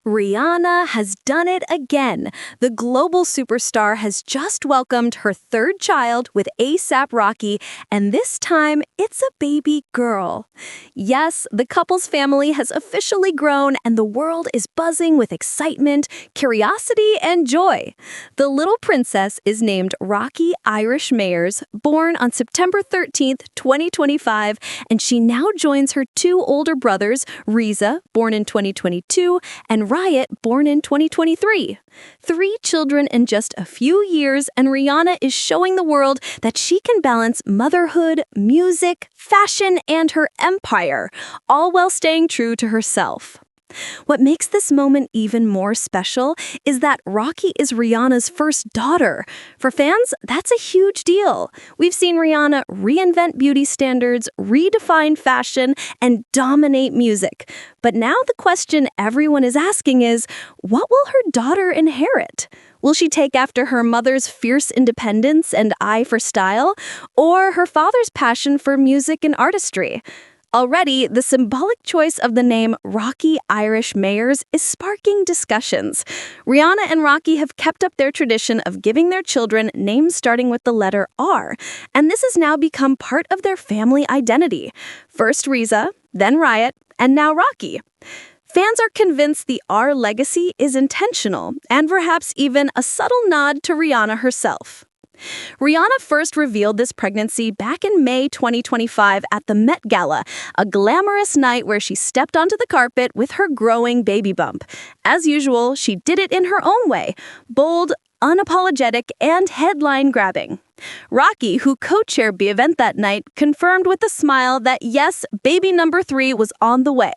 Rihanna has done it again. The global superstar has just welcomed her third child with A$AP Rocky, and this time it's a baby girl. Yes, the couple's family has officially grown, and the world is buzzing with excitement, curiosity, and joy. The little princess is named Rocki Irish Mayers, born on September 13th, 2025, and she now joins her two older brothers, RZA, born in 2022, and Riot, born in 2023. 3 children in just a few years, and Rihanna is showing the world that she can balance motherhood, music, fashion, and her empire, all while staying true to herself. What makes this moment even more special is that Rocki is Rihanna's first daughter. For fans, that's a huge deal. We've seen Rihanna reinvent beauty standards, redefine fashion, and dominate music. But now the question everyone is asking is, what will her daughter inherit? Will she take after her mother's fierce independence and eye for style, or her father's passion for music and artistry? Already, the symbolic choice of the name Rocki Irish Mayers is sparking discussions. Rihanna and Rocki have kept up their tradition of giving their children names starting with the letter R, and this has now become part of their family identity. First RZA, then Riot, and now Rocki. Fans are convinced the R legacy is intentional, and perhaps even a subtle nod to Rihanna herself. Rihanna first revealed this pregnancy back in May 2025 at the Met Gala, a glamorous night where she stepped onto the carpet with her growing baby bump. As usual, she did it in her own way, bold, unapologetic, and headline-grabbing. Rocki, who co-chaired the event that night, confirmed with a smile that yes, baby number 3 was on the way.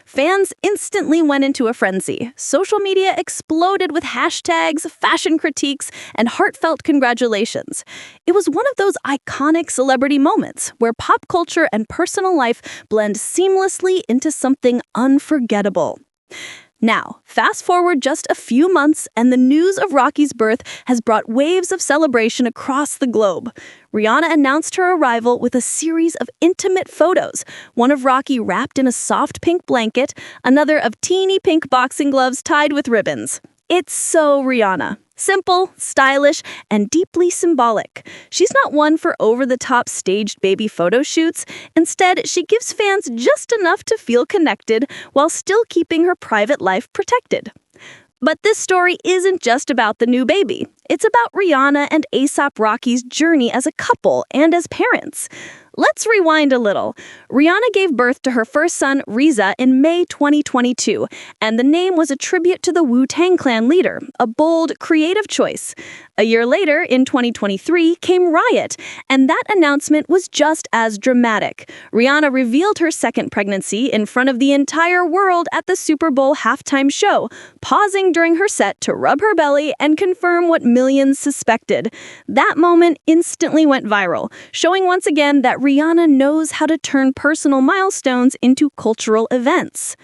Fans instantly went into a frenzy. Social media exploded with hashtags, fashion critiques, and heartfelt congratulations. It was one of those iconic celebrity moments where pop culture and personal life blend seamlessly into something unforgettable. Now, fast forward just a few months, and the news of Rocki's birth has brought waves of celebration across the globe. Rihanna announced her arrival with a series of intimate photos, one of Rocki wrapped in a soft pink blanket, another of teeny pink boxing gloves tied with ribbons. It's so Rihanna. Simple, stylish, and deeply symbolic. She's not one for over-the-top staged baby photo shoots. Instead, she gives fans just enough to feel connected while still keeping her private life protected. But this story isn't just about the new baby. It's about Rihanna and A$AP Rocki's journey as a couple and as parents. Let's rewind a little. Rihanna gave birth to her first son, RZA, in May 2022, and the name was a tribute to the Wu-Tang Clan leader, a bold, creative choice. A year later, in 2023, came Riot, and that announcement was just as dramatic. Rihanna revealed her second pregnancy in front of the entire world at the Super Bowl halftime show, pausing during her set to rub her belly and confirm what millions suspected. That moment instantly went viral, showing once again that Rihanna knows how to turn personal milestones into cultural events.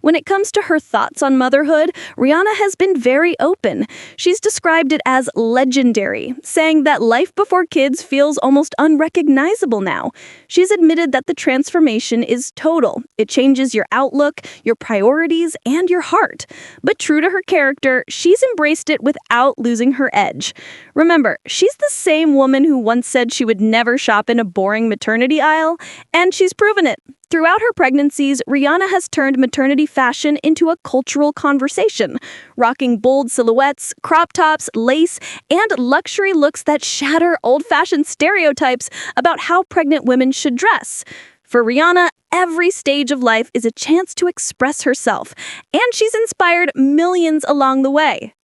When it comes to her thoughts on motherhood, Rihanna has been very open. She's described it as legendary, saying that life before kids feels almost unrecognizable now. She's admitted that the transformation is total. It changes your outlook, your priorities, and your heart. But true to her character, she's embraced it without losing her edge. Remember, she's the same woman who once said she would never shop in a boring maternity aisle, and she's proven it. Throughout her pregnancies, Rihanna has turned maternity fashion into a cultural conversation, rocking bold silhouettes, crop tops, lace, and luxury looks that shatter old-fashioned stereotypes about how pregnant women should dress. For Rihanna, every stage of life is a chance to express herself, and she's inspired millions along the way.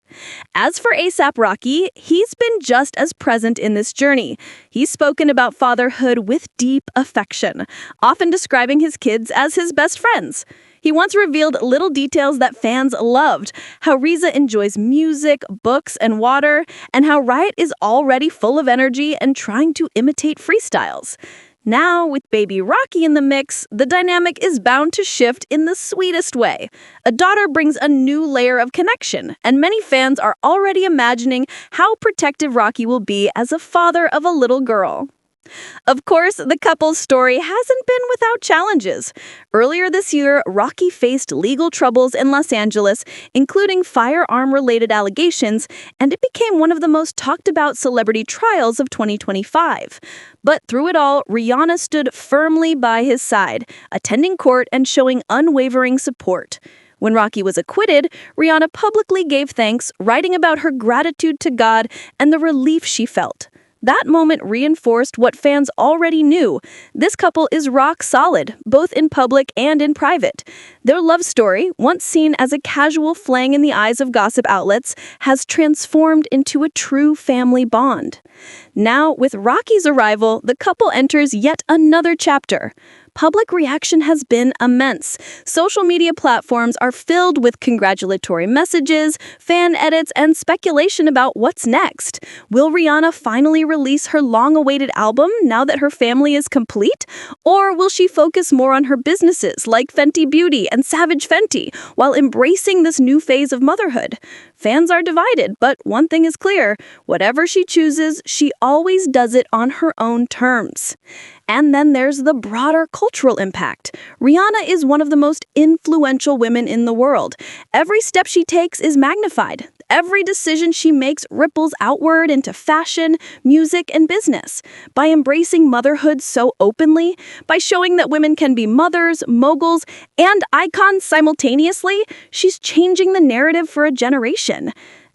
As for A$AP Rocky, he's been just as present in this journey. He's spoken about fatherhood with deep affection, often describing his kids as his best friends. He once revealed little details that fans loved, how RZA enjoys music, books, and water, and how Riot is already full of energy and trying to imitate freestyles. Now, with baby Rocki in the mix, the dynamic is bound to shift in the sweetest way. A daughter brings a new layer of connection, and many fans are already imagining how protective Rocki will be as a father of a little girl. Of course, the couple's story hasn't been without challenges. Earlier this year, Rocki faced legal troubles in Los Angeles, including firearm-related allegations, and it became one of the most talked-about celebrity trials of 2025. But through it all, Rihanna stood firmly by his side, attending court and showing unwavering support. When Rocki was acquitted, Rihanna publicly gave thanks, writing about her gratitude to God and the relief she felt. That moment reinforced what fans already knew. This couple is rock solid, both in public and in private. Their love story, once seen as a casual fling in the eyes of gossip outlets, has transformed into a true family bond. Now, with Rocki's arrival, the couple enters yet another chapter. Public reaction has been immense. Social media platforms are filled with congratulatory messages, fan edits, and speculation about what's next. Will Rihanna finally release her long-awaited album now that her family is complete? Or will she focus more on her businesses like Fenty Beauty and Savage Fenty while embracing this new phase of motherhood? Fans are divided, but one thing is clear. Whatever she chooses, she always does it on her own terms. And then there's the broader cultural impact. Rihanna is one of the most influential women in the world. Every step she takes is magnified. Every decision she makes ripples outward into fashion, music, and business. By embracing motherhood so openly, by showing that women can be mothers, moguls, and icons simultaneously, she's changing the narrative for a generation.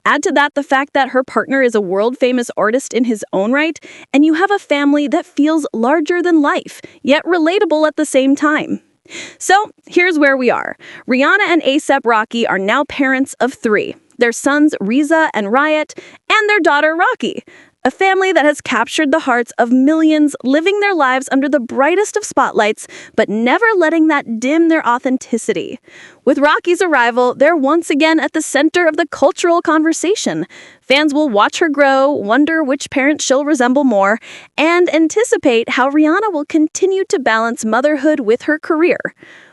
Add to that the fact that her partner is a world-famous artist in his own right, and you have a family that feels larger than life, yet relatable at the same time. So, here's where we are. Rihanna and A$AP Rocky are now parents of 3. Their sons RZA and Riot, and their daughter Rocki. A family that has captured the hearts of millions, living their lives under the brightest of spotlights, but never letting that dim their authenticity. With Rocki's arrival, they're once again at the center of the cultural conversation. Fans will watch her grow, wonder which parent she'll resemble more, and anticipate how Rihanna will continue to balance motherhood with her career.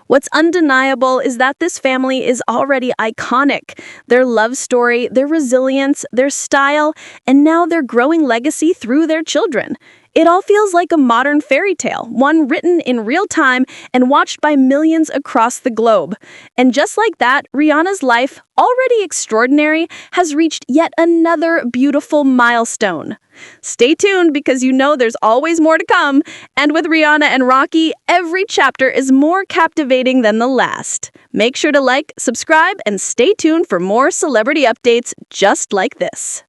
What's undeniable is that this family is already iconic. Their love story, their resilience, their style, and now their growing legacy through their children. It all feels like a modern fairy tale, one written in real time and watched by millions across the globe. And just like that, Rihanna's life, already extraordinary, has reached yet another beautiful milestone. Stay tuned because you know there's always more to come. And with Rihanna and Rocki, every chapter is more captivating than the last. Make sure to like, subscribe, and stay tuned for more celebrity updates just like this.